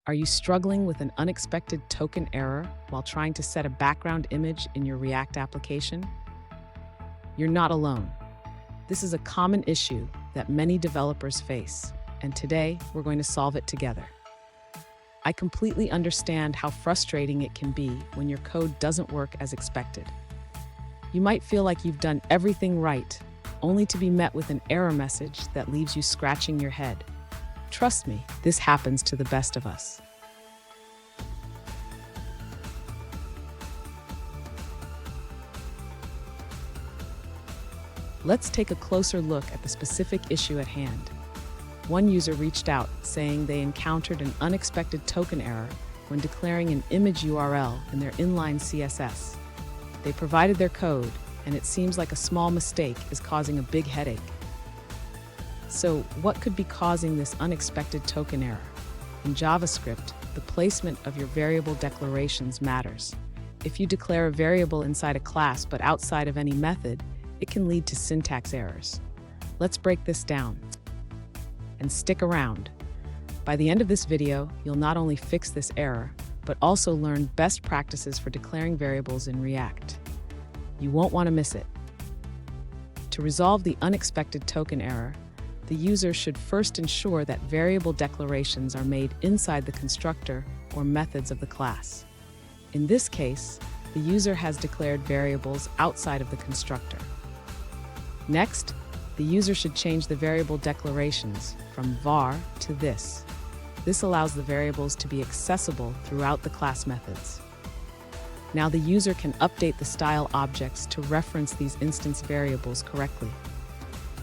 Are you struggling with an unexpected token error while trying to set a background image in your React application? You're not alone. This is a common issue that many developers face, and today we're going to solve it together. I completely understand how frustrating it can be when your code doesn't work as expected. You might feel like you've done everything right, only to be met with an error message that leaves you scratching your head. Trust me, this happens to the best of us. Let's take a closer look at the specific issue at hand. One user reached out saying they encountered an unexpected token error when declaring an image URL in their inline CSS. They provided their code, and it seems like a small mistake is causing a big headache. So, what could be causing this unexpected token error? In JavaScript, the placement of your variable declarations matters. If you declare a variable inside a class but outside of any method, it can lead to syntax errors. Let's break this down. And stick around. By the end of this video, you'll not only fix this error, but also learn best practices for declaring variables in React. You won't want to miss it. To resolve the unexpected token error, the user should first ensure that variable declarations are made inside the constructor or methods of the class. In this case, the user has declared variables outside of the constructor. Next, the user should change the variable declarations from var to this. This allows the variables to be accessible throughout the class methods. Now the user can update the style objects to reference these instance variables correctly.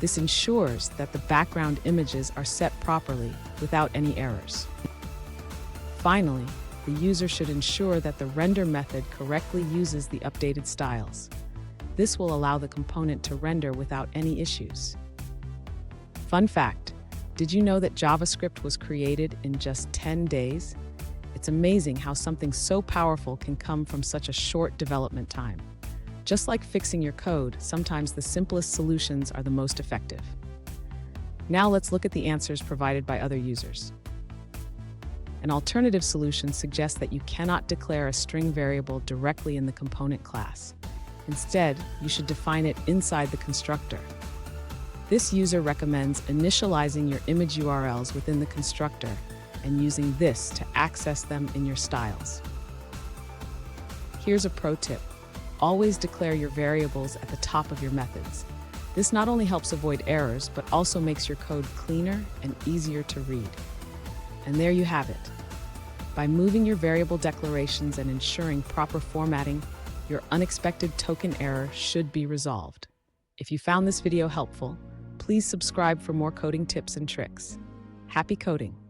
This ensures that the background images are set properly without any errors. Finally, the user should ensure that the render method correctly uses the updated styles. This will allow the component to render without any issues. Fun fact, did you know that JavaScript was created in just 10 days? It's amazing how something so powerful can come from such a short development time. Just like fixing your code, sometimes the simplest solutions are the most effective. Now let's look at the answers provided by other users. An alternative solution suggests that you cannot declare a string variable directly in the component class. Instead, you should define it inside the constructor. This user recommends initializing your image URLs within the constructor and using this to access them in your styles. Here's a pro tip. Always declare your variables at the top of your methods. This not only helps avoid errors, but also makes your code cleaner and easier to read. And there you have it. By moving your variable declarations and ensuring proper formatting, your unexpected token error should be resolved. If you found this video helpful, please subscribe for more coding tips and tricks. Happy coding!